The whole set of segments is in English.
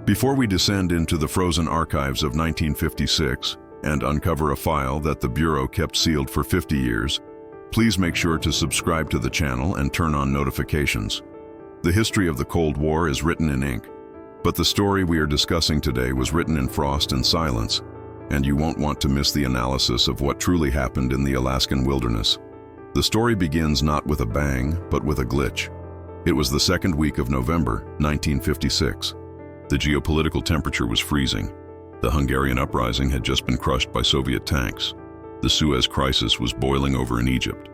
Before we descend into the frozen archives of 1956 and uncover a file that the Bureau kept sealed for 50 years, please make sure to subscribe to the channel and turn on notifications. The history of the Cold War is written in ink, but the story we are discussing today was written in frost and silence, and you won't want to miss the analysis of what truly happened in the Alaskan wilderness. The story begins not with a bang, but with a glitch. It was the second week of November, 1956. The geopolitical temperature was freezing. The Hungarian uprising had just been crushed by Soviet tanks. The Suez Crisis was boiling over in Egypt.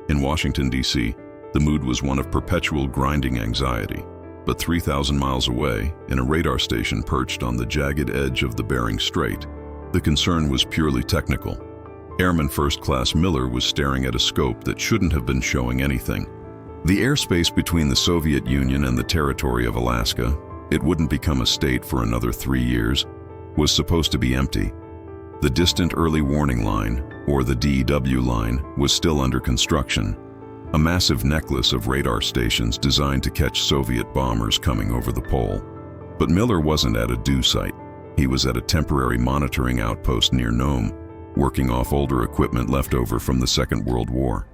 In Washington, D.C., the mood was one of perpetual grinding anxiety. But 3,000 miles away, in a radar station perched on the jagged edge of the Bering Strait, the concern was purely technical. Airman First Class Miller was staring at a scope that shouldn't have been showing anything. The airspace between the Soviet Union and the territory of Alaska, it wouldn't become a state for another 3 years, was supposed to be empty. The distant early warning line, or the DEW line, was still under construction, a massive necklace of radar stations designed to catch Soviet bombers coming over the pole. But Miller wasn't at a DEW site. He was at a temporary monitoring outpost near Nome, working off older equipment left over from the Second World War.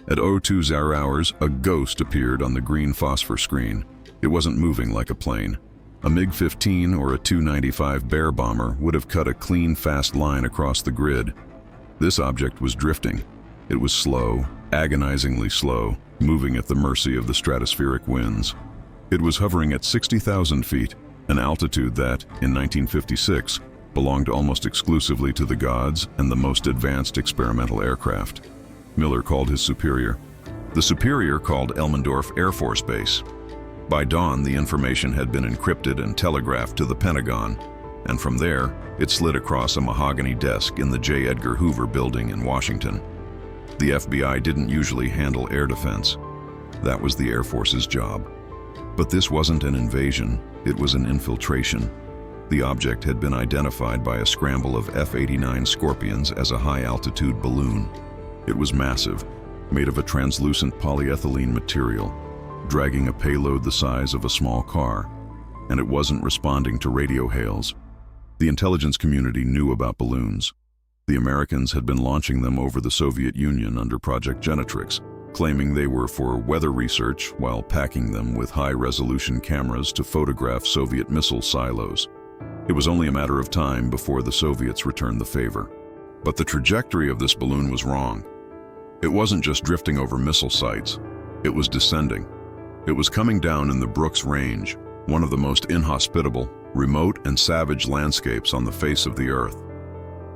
At 0200 hours, a ghost appeared on the green phosphor screen. It wasn't moving like a plane. A MiG-15 or a Tu-95 Bear bomber would have cut a clean, fast line across the grid. This object was drifting. It was slow, agonizingly slow, moving at the mercy of the stratospheric winds. It was hovering at 60,000 feet, an altitude that, in 1956, belonged almost exclusively to the gods and the most advanced experimental aircraft. Miller called his superior. The superior called Elmendorf Air Force Base. By dawn, the information had been encrypted and telegraphed to the Pentagon, and from there, it slid across a mahogany desk in the J. Edgar Hoover building in Washington. The FBI didn't usually handle air defense. That was the Air Force's job. But this wasn't an invasion, it was an infiltration. The object had been identified by a scramble of F-89 Scorpions as a high-altitude balloon. It was massive, made of a translucent polyethylene material, dragging a payload the size of a small car, and it wasn't responding to radio hails. The intelligence community knew about balloons. The Americans had been launching them over the Soviet Union under Project Treacherous, claiming they were for weather research while packing them with high-resolution cameras to photograph Soviet missile silos. It was only a matter of time before the Soviets returned the favor. But the trajectory of this balloon was wrong. It wasn't just drifting over missile sites, it was descending. It was coming down in the Brooks Range, one of the most inhospitable, remote, and savage landscapes on the face of the earth.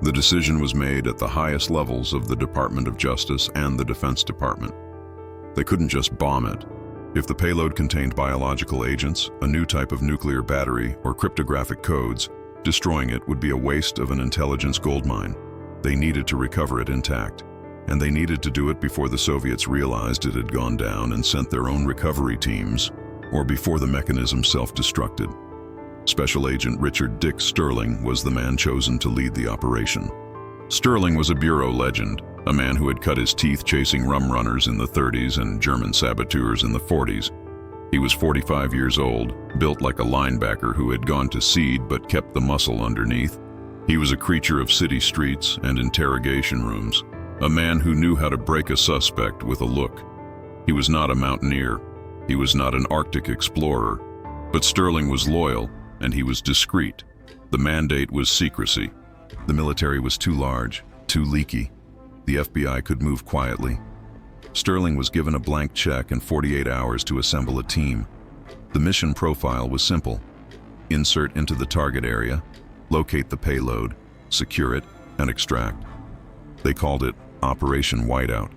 The decision was made at the highest levels of the Department of Justice and the Defense Department. They couldn't just bomb it. If the payload contained biological agents, a new type of nuclear battery, or cryptographic codes, destroying it would be a waste of an intelligence goldmine. They needed to recover it intact. And they needed to do it before the Soviets realized it had gone down and sent their own recovery teams, or before the mechanism self-destructed. Special Agent Richard Dick Sterling was the man chosen to lead the operation. Sterling was a Bureau legend, a man who had cut his teeth chasing rum runners in the 30s and German saboteurs in the 40s. He was 45 years old, built like a linebacker who had gone to seed but kept the muscle underneath. He was a creature of city streets and interrogation rooms. A man who knew how to break a suspect with a look. He was not a mountaineer. He was not an Arctic explorer. But Sterling was loyal, and he was discreet. The mandate was secrecy. The military was too large, too leaky. The FBI could move quietly. Sterling was given a blank check and 48 hours to assemble a team. The mission profile was simple. Insert into the target area, locate the payload, secure it, and extract. They called it Operation Whiteout.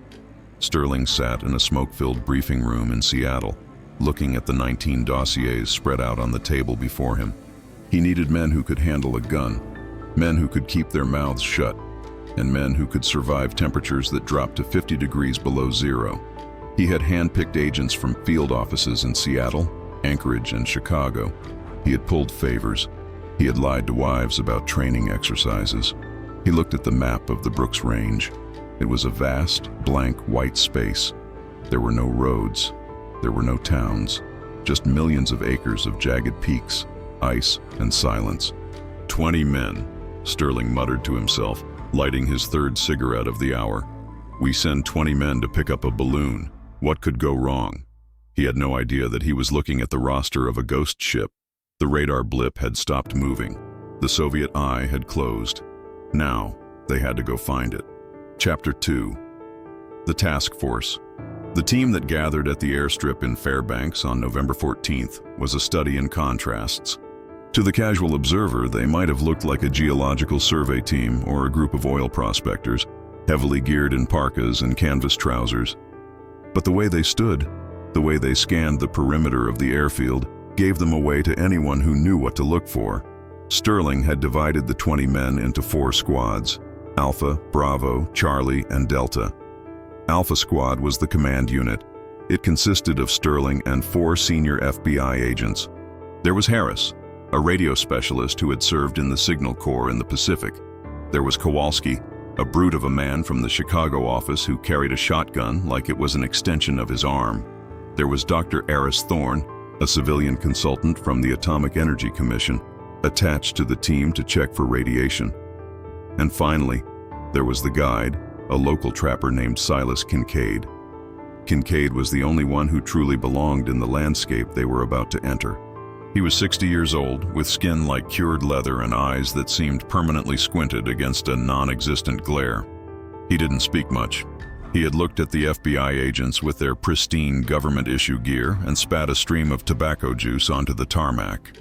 Sterling sat in a smoke-filled briefing room in Seattle, looking at the 19 dossiers spread out on the table before him. He needed men who could handle a gun, men who could keep their mouths shut, and men who could survive temperatures that dropped to 50 degrees below zero. He had hand-picked agents from field offices in Seattle, Anchorage, and Chicago. He had pulled favors. He had lied to wives about training exercises. He looked at the map of the Brooks Range. It was a vast, blank, white space. There were no roads. There were no towns. Just millions of acres of jagged peaks, ice, and silence. 20 men, Sterling muttered to himself, lighting his third cigarette of the hour. We send 20 men to pick up a balloon. What could go wrong? He had no idea that he was looking at the roster of a ghost ship. The radar blip had stopped moving. The Soviet eye had closed. Now, they had to go find it. Chapter 2. The Task Force. The team that gathered at the airstrip in Fairbanks on November 14th was a study in contrasts. To the casual observer, they might have looked like a geological survey team or a group of oil prospectors, heavily geared in parkas and canvas trousers. But the way they stood, the way they scanned the perimeter of the airfield, gave them away to anyone who knew what to look for. Sterling had divided the 20 men into 4 squads: Alpha, Bravo, Charlie, and Delta. Alpha Squad was the command unit. It consisted of Sterling and 4 senior FBI agents. There was Harris, a radio specialist who had served in the Signal Corps in the Pacific. There was Kowalski, a brute of a man from the Chicago office who carried a shotgun like it was an extension of his arm. There was Dr. Eris Thorne, a civilian consultant from the Atomic Energy Commission, attached to the team to check for radiation. And finally, there was the guide, a local trapper named Silas Kincaid. Kincaid was the only one who truly belonged in the landscape they were about to enter. He was 60 years old, with skin like cured leather and eyes that seemed permanently squinted against a non-existent glare. He didn't speak much. He had looked at the FBI agents with their pristine government-issue gear and spat a stream of tobacco juice onto the tarmac.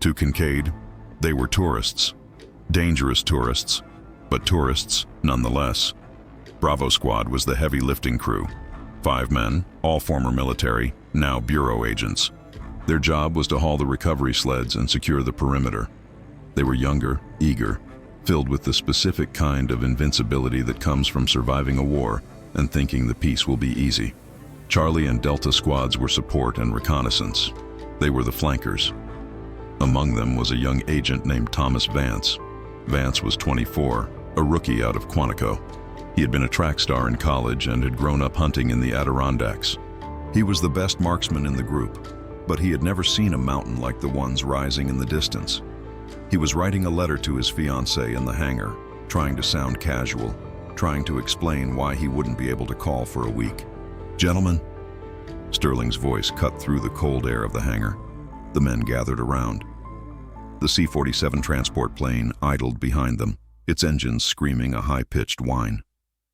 To Kincaid, they were tourists. Dangerous tourists, but tourists nonetheless. Bravo Squad was the heavy lifting crew. 5 men, all former military, now bureau agents. Their job was to haul the recovery sleds and secure the perimeter. They were younger, eager, filled with the specific kind of invincibility that comes from surviving a war and thinking the peace will be easy. Charlie and Delta squads were support and reconnaissance. They were the flankers. Among them was a young agent named Thomas Vance. Vance was 24, a rookie out of Quantico. He had been a track star in college and had grown up hunting in the Adirondacks. He was the best marksman in the group, but he had never seen a mountain like the ones rising in the distance. He was writing a letter to his fiancée in the hangar, trying to sound casual, trying to explain why he wouldn't be able to call for a week. "Gentlemen," Sterling's voice cut through the cold air of the hangar. The men gathered around. The C-47 transport plane idled behind them, its engines screaming a high-pitched whine.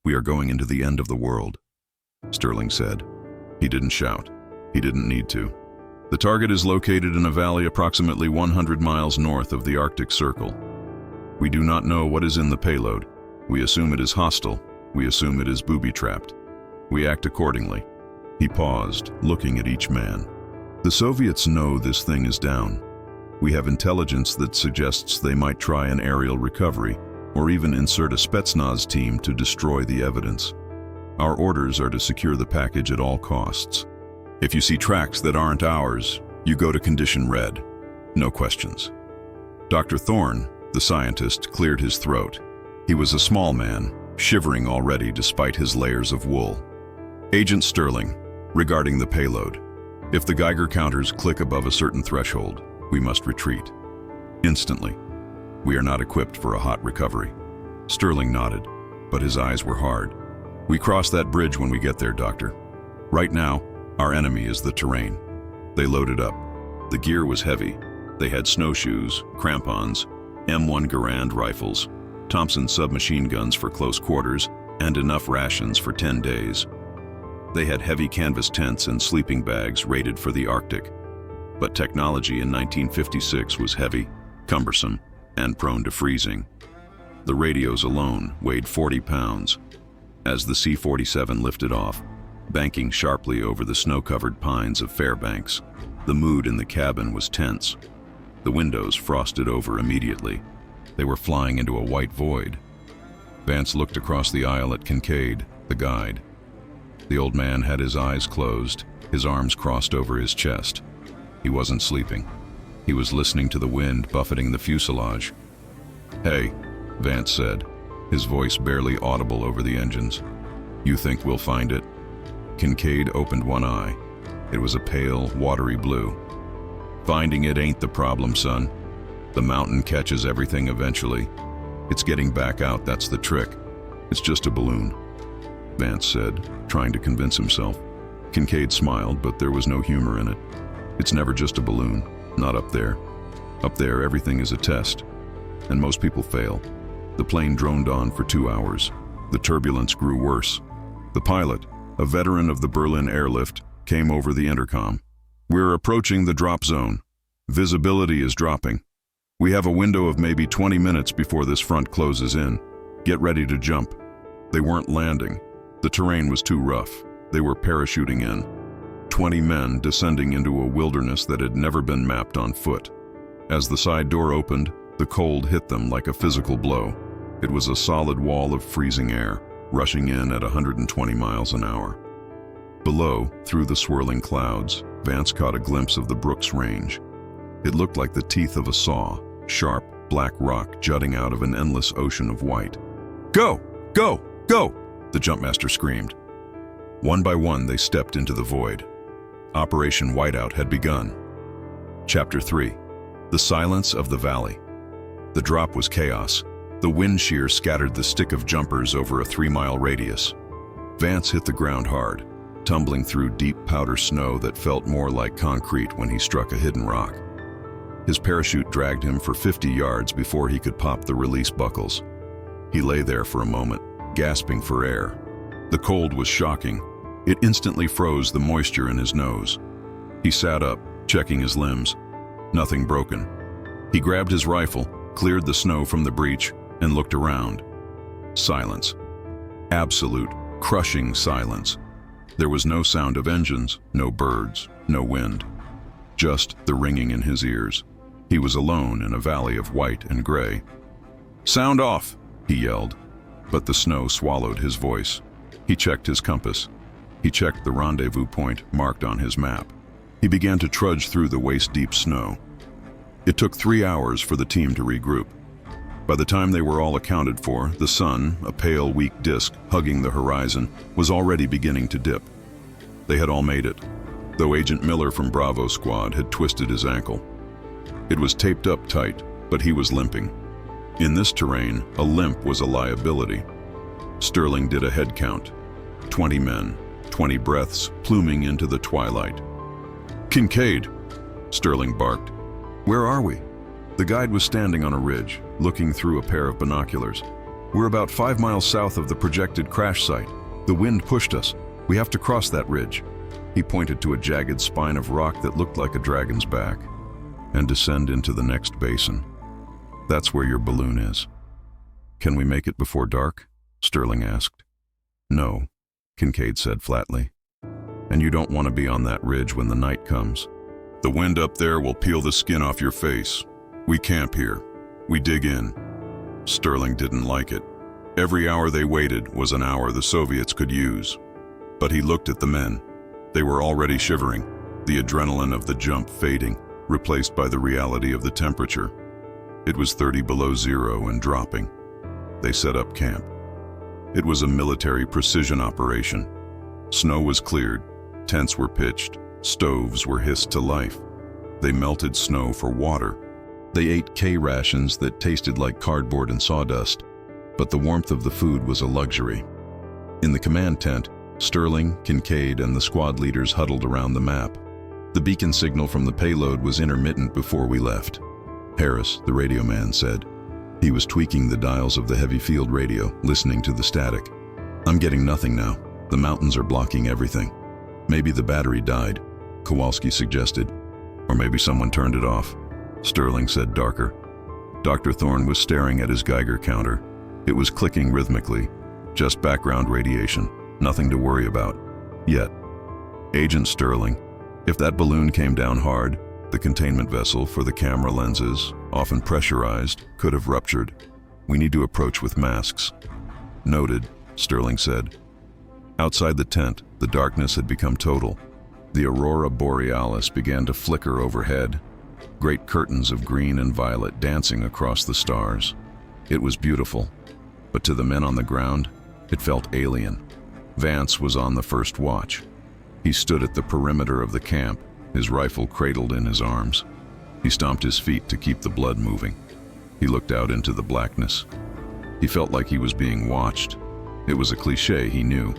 "We are going into the end of the world," Sterling said. He didn't shout. He didn't need to. "The target is located in a valley approximately 100 miles north of the Arctic Circle. We do not know what is in the payload. We assume it is hostile. We assume it is booby-trapped. We act accordingly." He paused, looking at each man. "The Soviets know this thing is down. We have intelligence that suggests they might try an aerial recovery, or even insert a Spetsnaz team to destroy the evidence. Our orders are to secure the package at all costs. If you see tracks that aren't ours, you go to condition red. No questions." Dr. Thorne, the scientist, cleared his throat. He was a small man, shivering already despite his layers of wool. "Agent Sterling, regarding the payload. If the Geiger counters click above a certain threshold, we must retreat. Instantly. We are not equipped for a hot recovery." Sterling nodded, but his eyes were hard. "We cross that bridge when we get there, Doctor. Right now, our enemy is the terrain." They loaded up. The gear was heavy. They had snowshoes, crampons, M1 Garand rifles, Thompson submachine guns for close quarters, and enough rations for 10 days. They had heavy canvas tents and sleeping bags rated for the Arctic. But technology in 1956 was heavy, cumbersome, and prone to freezing. The radios alone weighed 40 pounds. As the C-47 lifted off, banking sharply over the snow-covered pines of Fairbanks, the mood in the cabin was tense. The windows frosted over immediately. They were flying into a white void. Vance looked across the aisle at Kincaid, the guide. The old man had his eyes closed, his arms crossed over his chest. He wasn't sleeping. He was listening to the wind buffeting the fuselage. "Hey," Vance said, his voice barely audible over the engines. "You think we'll find it?" Kincaid opened one eye. It was a pale, watery blue. Finding it ain't the problem, son. The mountain catches everything eventually. It's getting back out, that's the trick. It's just a balloon, Vance said, trying to convince himself. Kincaid smiled, but there was no humor in it. It's never just a balloon, not up there. Up there, everything is a test, and most people fail. The plane droned on for 2 hours. The turbulence grew worse. The pilot, a veteran of the Berlin airlift, came over the intercom. We're approaching the drop zone. Visibility is dropping. We have a window of maybe 20 minutes before this front closes in. Get ready to jump. They weren't landing. The terrain was too rough. They were parachuting in. 20 men descending into a wilderness that had never been mapped on foot. As the side door opened, the cold hit them like a physical blow. It was a solid wall of freezing air, rushing in at 120 miles an hour. Below, through the swirling clouds, Vance caught a glimpse of the Brooks Range. It looked like the teeth of a saw, sharp, black rock jutting out of an endless ocean of white. Go! Go! Go! The jumpmaster screamed. One by one, they stepped into the void. Operation Whiteout had begun. Chapter 3. The Silence of the Valley. The drop was chaos. The wind shear scattered the stick of jumpers over a 3-mile radius. Vance hit the ground hard, tumbling through deep powder snow that felt more like concrete when he struck a hidden rock. His parachute dragged him for 50 yards before he could pop the release buckles. He lay there for a moment, gasping for air. The cold was shocking. It instantly froze the moisture in his nose. He sat up, checking his limbs. Nothing broken. He grabbed his rifle, cleared the snow from the breach, and looked around. Silence. Absolute, crushing silence. There was no sound of engines, no birds, no wind. Just the ringing in his ears. He was alone in a valley of white and gray. "Sound off!" he yelled, but the snow swallowed his voice. He checked his compass. He checked the rendezvous point marked on his map. He began to trudge through the waist-deep snow. It took 3 hours for the team to regroup. By the time they were all accounted for, the sun, a pale, weak disk hugging the horizon, was already beginning to dip. They had all made it, though Agent Miller from Bravo Squad had twisted his ankle. It was taped up tight, but he was limping. In this terrain, a limp was a liability. Sterling did a head count. 20 men, 20 breaths pluming into the twilight. "Kincaid!" Sterling barked. "Where are we?" The guide was standing on a ridge, looking through a pair of binoculars. "We're about 5 miles south of the projected crash site. The wind pushed us. We have to cross that ridge." He pointed to a jagged spine of rock that looked like a dragon's back, "and descend into the next basin. That's where your balloon is." "Can we make it before dark?" Sterling asked. "No," Kincaid said flatly. "And you don't want to be on that ridge when the night comes. The wind up there will peel the skin off your face. We camp here. We dig in." Sterling didn't like it. Every hour they waited was an hour the Soviets could use. But he looked at the men. They were already shivering, the adrenaline of the jump fading, replaced by the reality of the temperature. It was 30 below zero and dropping. They set up camp. It was a military precision operation. Snow was cleared, tents were pitched, stoves were hissed to life. They melted snow for water. They ate K rations that tasted like cardboard and sawdust, but the warmth of the food was a luxury. In the command tent, Sterling, Kincaid, and the squad leaders huddled around the map. The beacon signal from the payload was intermittent before we left. Harris, the radio man, said. He was tweaking the dials of the heavy field radio, listening to the static. "I'm getting nothing now. The mountains are blocking everything." "Maybe the battery died," Kowalski suggested. "Or maybe someone turned it off," Sterling said darker. Dr. Thorne was staring at his Geiger counter. It was clicking rhythmically. Just background radiation, nothing to worry about. Yet. "Agent Sterling, if that balloon came down hard, the containment vessel for the camera lenses, often pressurized, could have ruptured. We need to approach with masks." "Noted," Sterling said. Outside the tent, the darkness had become total. The aurora borealis began to flicker overhead, great curtains of green and violet dancing across the stars. It was beautiful, but to the men on the ground, it felt alien. Vance was on the first watch. He stood at the perimeter of the camp, his rifle cradled in his arms. He stomped his feet to keep the blood moving. He looked out into the blackness. He felt like he was being watched. It was a cliché, he knew.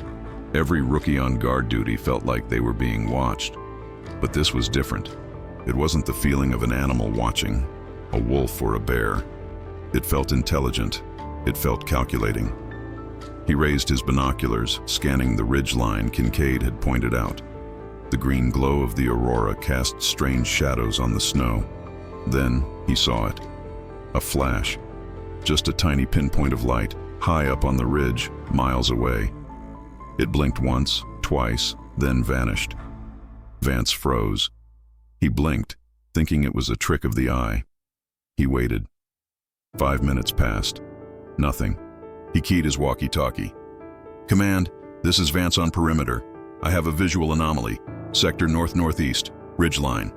Every rookie on guard duty felt like they were being watched. But this was different. It wasn't the feeling of an animal watching, a wolf or a bear. It felt intelligent. It felt calculating. He raised his binoculars, scanning the ridge line Kincaid had pointed out. The green glow of the aurora cast strange shadows on the snow. Then he saw it. A flash. Just a tiny pinpoint of light, high up on the ridge, miles away. It blinked once, twice, then vanished. Vance froze. He blinked, thinking it was a trick of the eye. He waited. 5 minutes passed. Nothing. He keyed his walkie-talkie. "Command, this is Vance on perimeter. I have a visual anomaly. Sector north-northeast, ridgeline."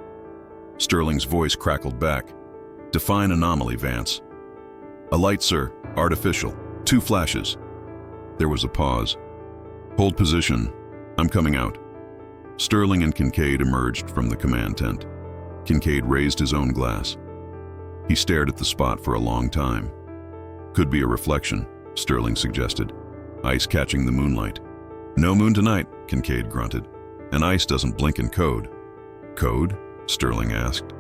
Sterling's voice crackled back. "Define anomaly, Vance." "A light, sir. Artificial. 2 flashes." There was a pause. "Hold position. I'm coming out." Sterling and Kincaid emerged from the command tent. Kincaid raised his own glass. He stared at the spot for a long time. "Could be a reflection," Sterling suggested. "Ice catching the moonlight." "No moon tonight," Kincaid grunted. "And ice doesn't blink in code." "Code?" Sterling asked.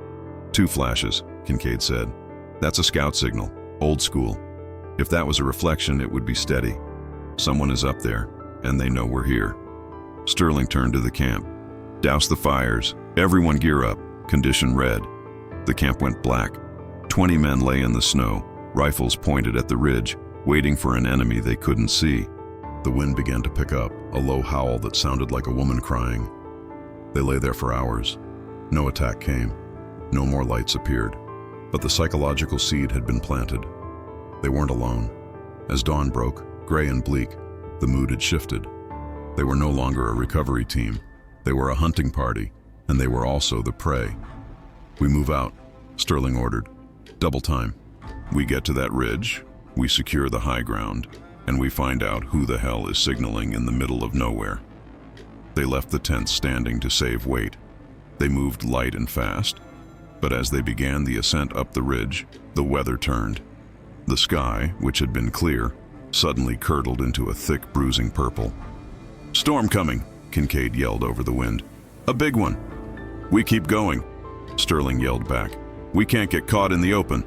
2 flashes, Kincaid said. "That's a scout signal, old school. If that was a reflection, it would be steady. Someone is up there, and they know we're here." Sterling turned to the camp. "Douse the fires. Everyone gear up. Condition red." The camp went black. 20 men lay in the snow, rifles pointed at the ridge, waiting for an enemy they couldn't see. The wind began to pick up, a low howl that sounded like a woman crying. They lay there for hours. No attack came. No more lights appeared. But the psychological seed had been planted. They weren't alone. As dawn broke, gray and bleak, the mood had shifted. They were no longer a recovery team. They were a hunting party, and they were also the prey. "We move out," Sterling ordered. "Double time. We get to that ridge, we secure the high ground, and we find out who the hell is signaling in the middle of nowhere." They left the tents standing to save weight. They moved light and fast, but as they began the ascent up the ridge, the weather turned. The sky, which had been clear, suddenly curdled into a thick, bruising purple. "Storm coming," Kincaid yelled over the wind. "A big one." "We keep going," Sterling yelled back. "We can't get caught in the open."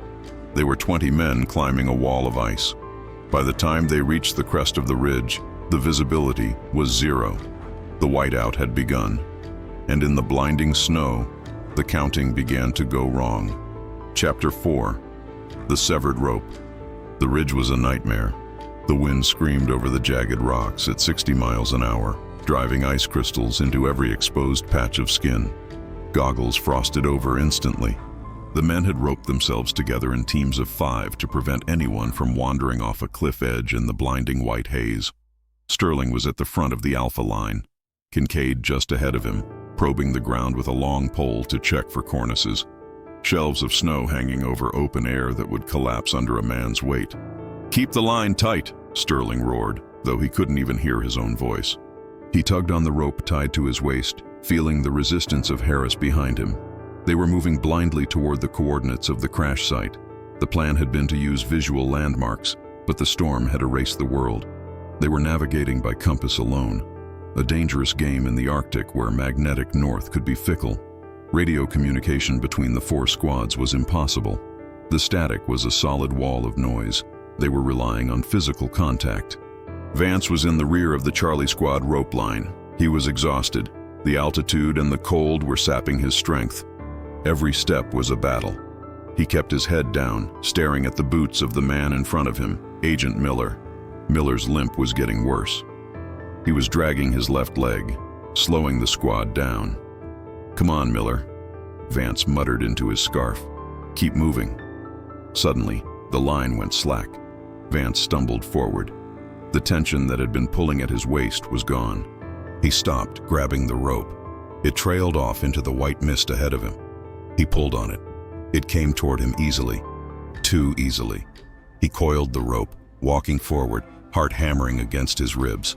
They were 20 men climbing a wall of ice. By the time they reached the crest of the ridge, the visibility was 0. The whiteout had begun, and in the blinding snow, the counting began to go wrong. Chapter 4. The Severed Rope. The ridge was a nightmare. The wind screamed over the jagged rocks at 60 miles an hour, driving ice crystals into every exposed patch of skin. Goggles frosted over instantly. The men had roped themselves together in teams of 5 to prevent anyone from wandering off a cliff edge in the blinding white haze. Sterling was at the front of the Alpha line, Kincaid just ahead of him, probing the ground with a long pole to check for cornices. Shelves of snow hanging over open air that would collapse under a man's weight. "Keep the line tight," Sterling roared, though he couldn't even hear his own voice. He tugged on the rope tied to his waist, feeling the resistance of Harris behind him. They were moving blindly toward the coordinates of the crash site. The plan had been to use visual landmarks, but the storm had erased the world. They were navigating by compass alone, a dangerous game in the Arctic where magnetic north could be fickle. Radio communication between the 4 squads was impossible. The static was a solid wall of noise. They were relying on physical contact. Vance was in the rear of the Charlie squad rope line. He was exhausted. The altitude and the cold were sapping his strength. Every step was a battle. He kept his head down, staring at the boots of the man in front of him, Agent Miller. Miller's limp was getting worse. He was dragging his left leg, slowing the squad down. "Come on, Miller," Vance muttered into his scarf. "Keep moving." Suddenly, the line went slack. Vance stumbled forward. The tension that had been pulling at his waist was gone. He stopped, grabbing the rope. It trailed off into the white mist ahead of him. He pulled on it. It came toward him easily. Too easily. He coiled the rope, walking forward, heart hammering against his ribs.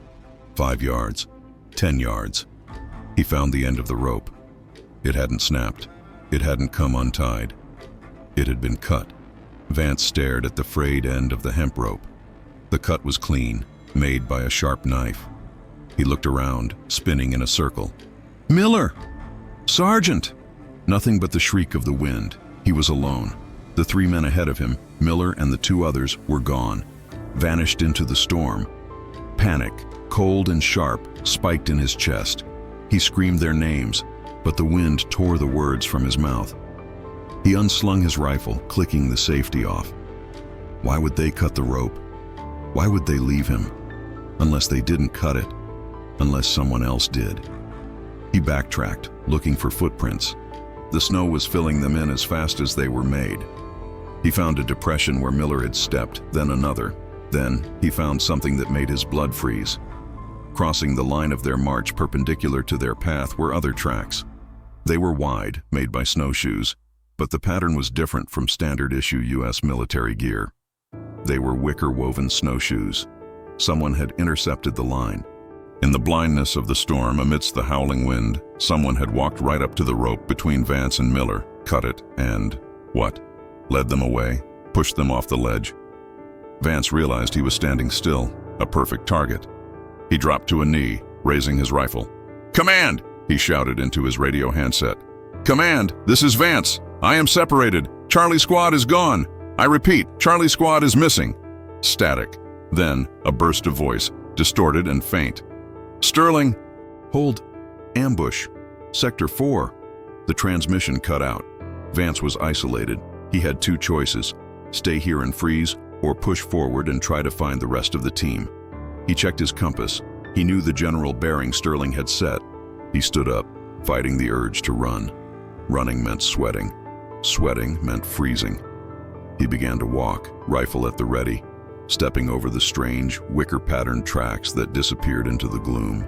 5 yards. 10 yards. He found the end of the rope. It hadn't snapped. It hadn't come untied. It had been cut. Vance stared at the frayed end of the hemp rope. The cut was clean, made by a sharp knife. He looked around, spinning in a circle. "Miller! Sergeant!" Nothing but the shriek of the wind. He was alone. The 3 men ahead of him, Miller and the 2 others, were gone, vanished into the storm. Panic, cold and sharp, spiked in his chest. He screamed their names, but the wind tore the words from his mouth. He unslung his rifle, clicking the safety off. Why would they cut the rope? Why would they leave him? Unless they didn't cut it. Unless someone else did. He backtracked, looking for footprints. The snow was filling them in as fast as they were made. He found a depression where Miller had stepped, then another. Then he found something that made his blood freeze. Crossing the line of their march perpendicular to their path were other tracks. They were wide, made by snowshoes, but the pattern was different from standard-issue U.S. military gear. They were wicker-woven snowshoes. Someone had intercepted the line. In the blindness of the storm, amidst the howling wind, someone had walked right up to the rope between Vance and Miller, cut it, and, what? Led them away, pushed them off the ledge. Vance realized he was standing still, a perfect target. He dropped to a knee, raising his rifle. "Command!" he shouted into his radio handset. "Command, this is Vance. I am separated. Charlie Squad is gone. I repeat, Charlie Squad is missing." Static. Then, a burst of voice, distorted and faint. "Sterling!" "Hold. Ambush. Sector 4. The transmission cut out. Vance was isolated. He had 2 choices: stay here and freeze, or push forward and try to find the rest of the team. He checked his compass. He knew the general bearing Sterling had set. He stood up, fighting the urge to run. Running meant sweating. Sweating meant freezing. He began to walk, rifle at the ready, stepping over the strange, wicker-patterned tracks that disappeared into the gloom.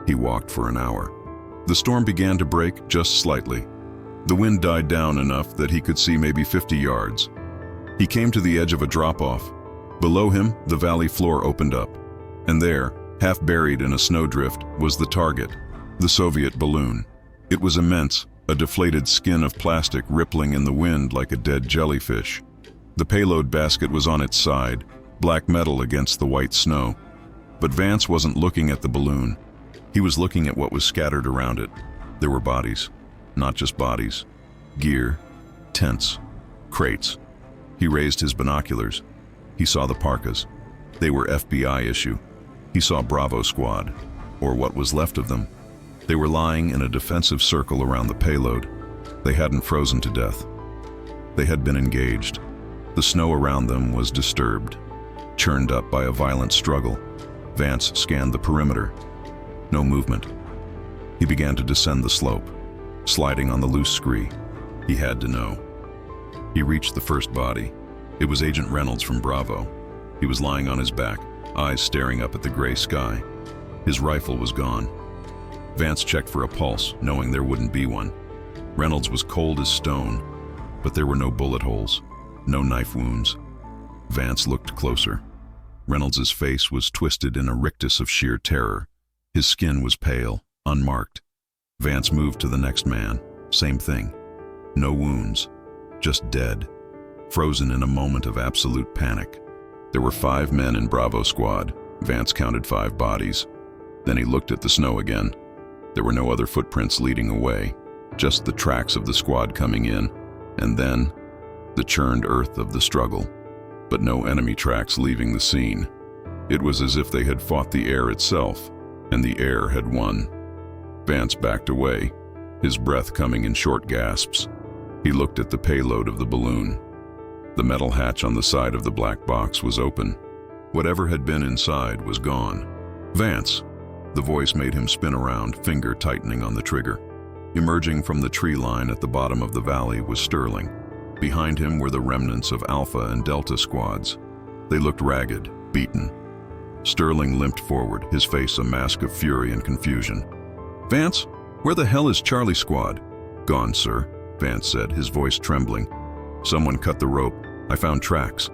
He walked for an hour. The storm began to break just slightly. The wind died down enough that he could see maybe 50 yards. He came to the edge of a drop-off. Below him, the valley floor opened up. And there, half buried in a snowdrift, was the target, the Soviet balloon. It was immense, a deflated skin of plastic rippling in the wind like a dead jellyfish. The payload basket was on its side, black metal against the white snow. But Vance wasn't looking at the balloon. He was looking at what was scattered around it. There were bodies. Not just bodies. Gear, tents, crates. He raised his binoculars. He saw the parkas. They were FBI issue. He saw Bravo Squad, or what was left of them. They were lying in a defensive circle around the payload. They hadn't frozen to death. They had been engaged. The snow around them was disturbed, churned up by a violent struggle. Vance scanned the perimeter. No movement. He began to descend the slope, sliding on the loose scree. He had to know. He reached the first body. It was Agent Reynolds from Bravo. He was lying on his back, eyes staring up at the gray sky. His rifle was gone. Vance checked for a pulse, knowing there wouldn't be one. Reynolds was cold as stone, but there were no bullet holes, no knife wounds. Vance looked closer. Reynolds' face was twisted in a rictus of sheer terror. His skin was pale, unmarked. Vance moved to the next man. Same thing. No wounds, just dead, frozen in a moment of absolute panic. There were 5 men in Bravo Squad. Vance counted 5 bodies. Then he looked at the snow again. There were no other footprints leading away, just the tracks of the squad coming in, and then the churned earth of the struggle, but no enemy tracks leaving the scene. It was as if they had fought the air itself, and the air had won. Vance backed away, his breath coming in short gasps. He looked at the payload of the balloon. The metal hatch on the side of the black box was open. Whatever had been inside was gone. "Vance!" The voice made him spin around, finger tightening on the trigger. Emerging from the tree line at the bottom of the valley was Sterling. Behind him were the remnants of Alpha and Delta squads. They looked ragged, beaten. Sterling limped forward, his face a mask of fury and confusion. "Vance, where the hell is Charlie Squad?" "Gone, sir," Vance said, his voice trembling. "Someone cut the rope. I found tracks."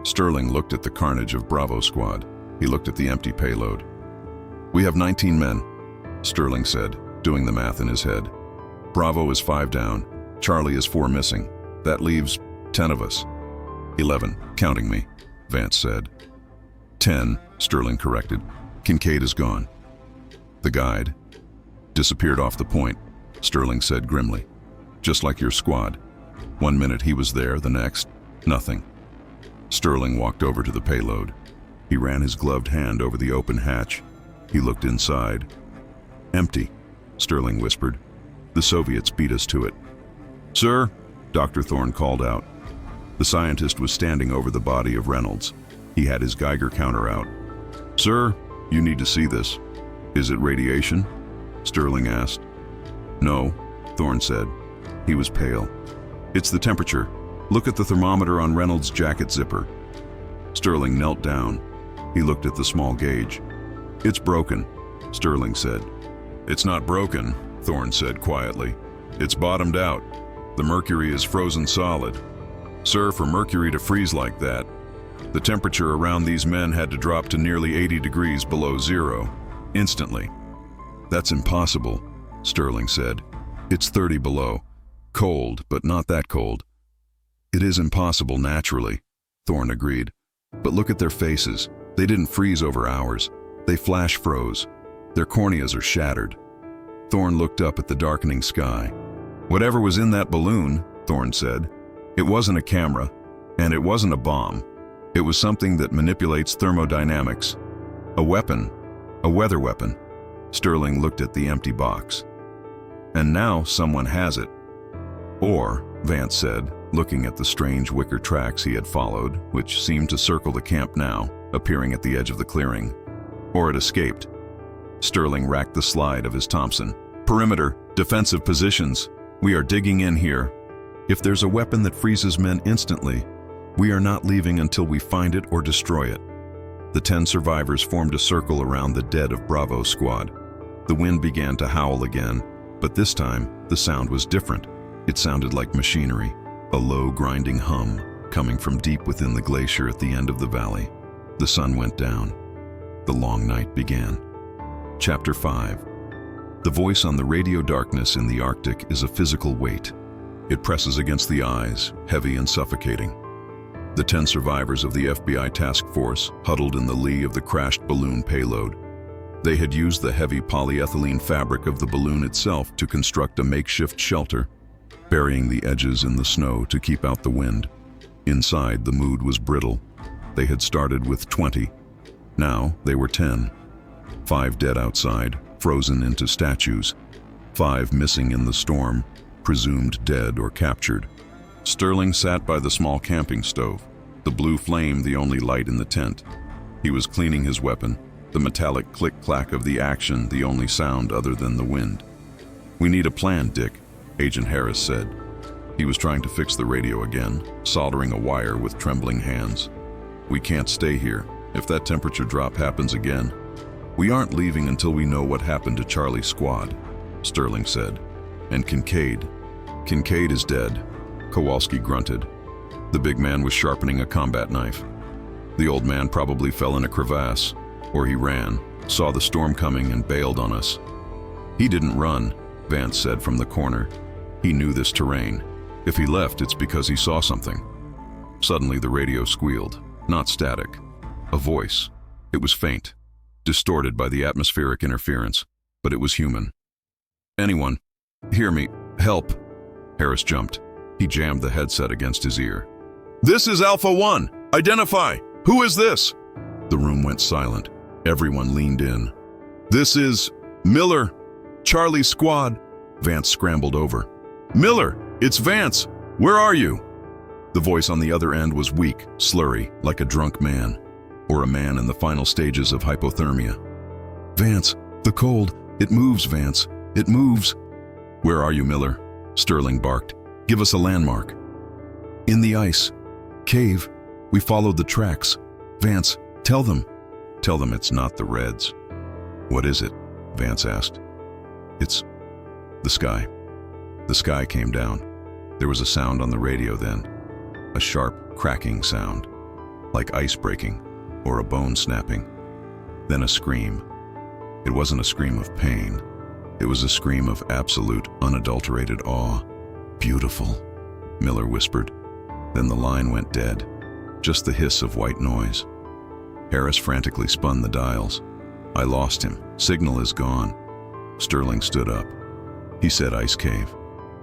Sterling looked at the carnage of Bravo Squad. He looked at the empty payload. "We have 19 men," Sterling said, doing the math in his head. Bravo is 5 down. Charlie is 4 missing. That leaves 10 of us. 11, counting me, Vance said. 10, Sterling corrected. Kincaid is gone. The guide disappeared off the point, Sterling said grimly. Just like your squad. 1 minute he was there, the next, nothing. Sterling walked over to the payload. He ran his gloved hand over the open hatch. He looked inside. Empty, Sterling whispered. The Soviets beat us to it. Sir, Dr. Thorne called out. The scientist was standing over the body of Reynolds. He had his Geiger counter out. Sir, you need to see this. Is it radiation? Sterling asked. No, Thorne said. He was pale. It's the temperature. Look at the thermometer on Reynolds' jacket zipper. Sterling knelt down. He looked at the small gauge. It's broken, Sterling said. It's not broken, Thorne said quietly. It's bottomed out. The mercury is frozen solid. Sir, for mercury to freeze like that, the temperature around these men had to drop to nearly 80 degrees below zero, instantly. That's impossible, Sterling said. It's 30 below. Cold, but not that cold. It is impossible naturally, Thorne agreed. But look at their faces. They didn't freeze over hours. They flash froze. Their corneas are shattered. Thorne looked up at the darkening sky. Whatever was in that balloon, Thorne said, it wasn't a camera, and it wasn't a bomb. It was something that manipulates thermodynamics. A weapon, a weather weapon. Sterling looked at the empty box. And now someone has it. Or, Vance said, looking at the strange wicker tracks he had followed, which seemed to circle the camp now, appearing at the edge of the clearing. Or it escaped. Sterling racked the slide of his Thompson. Perimeter, defensive positions. We are digging in here. If there's a weapon that freezes men instantly, we are not leaving until we find it or destroy it. The 10 survivors formed a circle around the dead of Bravo's squad. The wind began to howl again, but this time the sound was different. It sounded like machinery, a low grinding hum coming from deep within the glacier at the end of the valley. The sun went down. The long night began. Chapter 5. The voice on the radio darkness in the Arctic is a physical weight. It presses against the eyes, heavy and suffocating. The 10 survivors of the FBI task force huddled in the lee of the crashed balloon payload. They had used the heavy polyethylene fabric of the balloon itself to construct a makeshift shelter, burying the edges in the snow to keep out the wind. Inside, the mood was brittle. They had started with 20. Now they were 10. 5 dead outside, frozen into statues. 5 missing in the storm, presumed dead or captured. Sterling sat by the small camping stove, the blue flame the only light in the tent. He was cleaning his weapon, the metallic click-clack of the action the only sound other than the wind. We need a plan, Dick, Agent Harris said. He was trying to fix the radio again, soldering a wire with trembling hands. We can't stay here. If that temperature drop happens again, we aren't leaving until we know what happened to Charlie's squad, Sterling said. And Kincaid. Kincaid is dead, Kowalski grunted. The big man was sharpening a combat knife. The old man probably fell in a crevasse, or he ran, saw the storm coming and bailed on us. He didn't run, Vance said from the corner. He knew this terrain. If he left, it's because he saw something. Suddenly the radio squealed, not static. A voice. It was faint, distorted by the atmospheric interference, but it was human. Anyone, hear me, help. Harris jumped. He jammed the headset against his ear. This is Alpha 1. Identify. Who is this? The room went silent. Everyone leaned in. This is Miller. Charlie's squad. Vance scrambled over. Miller, it's Vance. Where are you? The voice on the other end was weak, slurry, like a drunk man, or a man in the final stages of hypothermia. Vance, the cold. It moves, Vance. It moves. Where are you, Miller? Sterling barked. Give us a landmark. In the ice. Cave. We followed the tracks. Vance, tell them. Tell them it's not the Reds. What is it? Vance asked. It's the sky. The sky came down. There was a sound on the radio then. A sharp, cracking sound, like ice breaking or a bone snapping. Then a scream. It wasn't a scream of pain. It was a scream of absolute, unadulterated awe. "Beautiful," Miller whispered. Then the line went dead, just the hiss of white noise. Harris frantically spun the dials. "I lost him. Signal is gone." Sterling stood up. He said ice cave.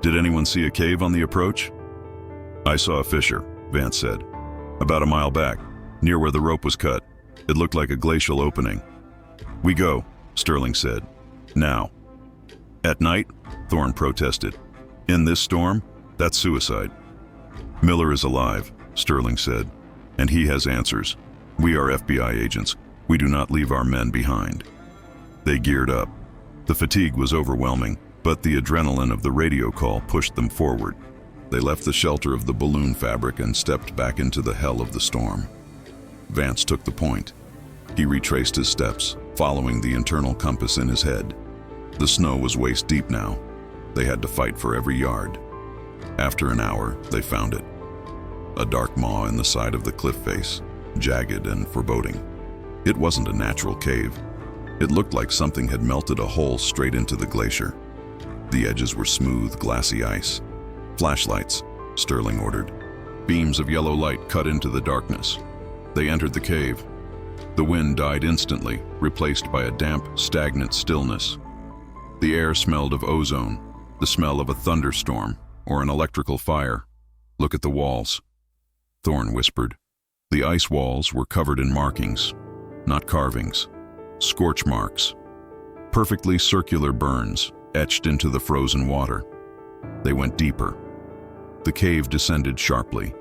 "Did anyone see a cave on the approach?" "I saw a fissure," Vance said. "About a mile back, near where the rope was cut. It looked like a glacial opening." "We go," Sterling said. "Now." "At night?" Thorne protested. "In this storm? That's suicide." "Miller is alive," Sterling said, "and he has answers. We are FBI agents. We do not leave our men behind." They geared up. The fatigue was overwhelming, but the adrenaline of the radio call pushed them forward. They left the shelter of the balloon fabric and stepped back into the hell of the storm. Vance took the point. He retraced his steps, following the internal compass in his head. The snow was waist deep now. They had to fight for every yard. After an hour, they found it. A dark maw in the side of the cliff face, jagged and foreboding. It wasn't a natural cave. It looked like something had melted a hole straight into the glacier. The edges were smooth, glassy ice. "Flashlights," Sterling ordered. Beams of yellow light cut into the darkness. They entered the cave. The wind died instantly, replaced by a damp, stagnant stillness. The air smelled of ozone, the smell of a thunderstorm or an electrical fire. "Look at the walls," Thorne whispered. The ice walls were covered in markings, not carvings, scorch marks, perfectly circular burns etched into the frozen water. They went deeper. The cave descended sharply.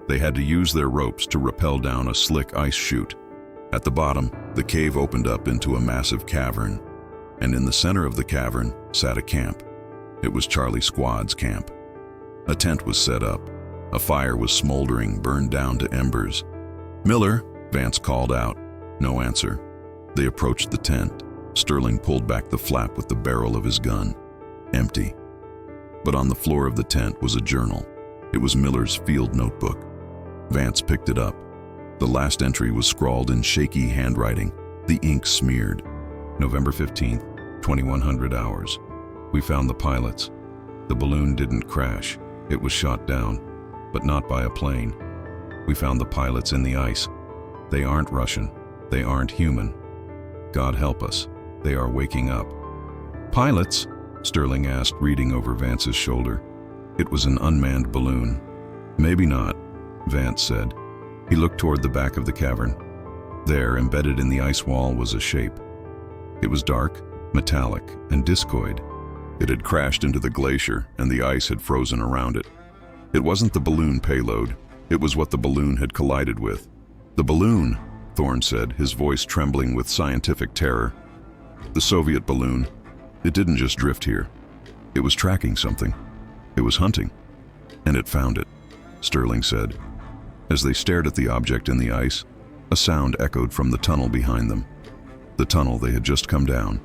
They had to use their ropes to rappel down a slick ice chute. At the bottom, the cave opened up into a massive cavern, and in the center of the cavern sat a camp. It was Charlie Squad's camp. A tent was set up. A fire was smoldering, burned down to embers. "Miller," Vance called out. No answer. They approached the tent. Sterling pulled back the flap with the barrel of his gun. Empty. But on the floor of the tent was a journal. It was Miller's field notebook. Vance picked it up. The last entry was scrawled in shaky handwriting, the ink smeared. "November 15th, 2100 hours. We found the pilots. The balloon didn't crash. It was shot down, but not by a plane. We found the pilots in the ice. They aren't Russian. They aren't human. God help us. They are waking up." "Pilots?" Sterling asked, reading over Vance's shoulder. It was an unmanned balloon. "Maybe not," Vance said. He looked toward the back of the cavern. There, embedded in the ice wall, was a shape. It was dark, metallic, and discoid. It had crashed into the glacier, and the ice had frozen around it. It wasn't the balloon payload. It was what the balloon had collided with. "The balloon," Thorne said, his voice trembling with scientific terror. "The Soviet balloon. It didn't just drift here. It was tracking something. It was hunting. And it found it," Sterling said. As they stared at the object in the ice, a sound echoed from the tunnel behind them. The tunnel they had just come down.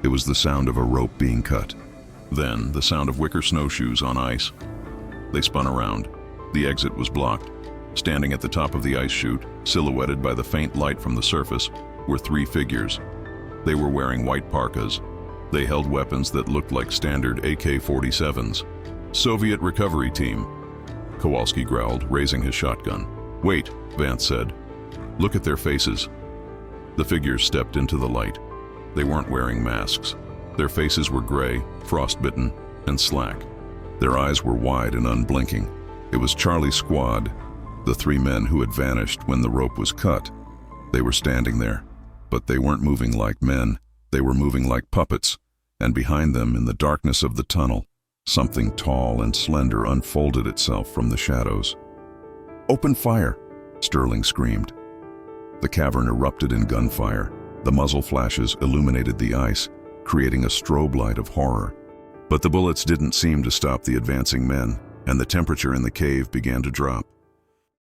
It was the sound of a rope being cut. Then, the sound of wicker snowshoes on ice. They spun around. The exit was blocked. Standing at the top of the ice chute, silhouetted by the faint light from the surface, were three figures. They were wearing white parkas. They held weapons that looked like standard AK-47s. "Soviet recovery team," Kowalski growled, raising his shotgun. "Wait," Vance said. "Look at their faces." The figures stepped into the light. They weren't wearing masks. Their faces were gray, frostbitten, and slack. Their eyes were wide and unblinking. It was Charlie Squad, the three men who had vanished when the rope was cut. They were standing there, but they weren't moving like men. They were moving like puppets, and behind them, in the darkness of the tunnel, something tall and slender unfolded itself from the shadows. "Open fire!" Sterling screamed. The cavern erupted in gunfire. The muzzle flashes illuminated the ice, creating a strobe light of horror. But the bullets didn't seem to stop the advancing men, and the temperature in the cave began to drop.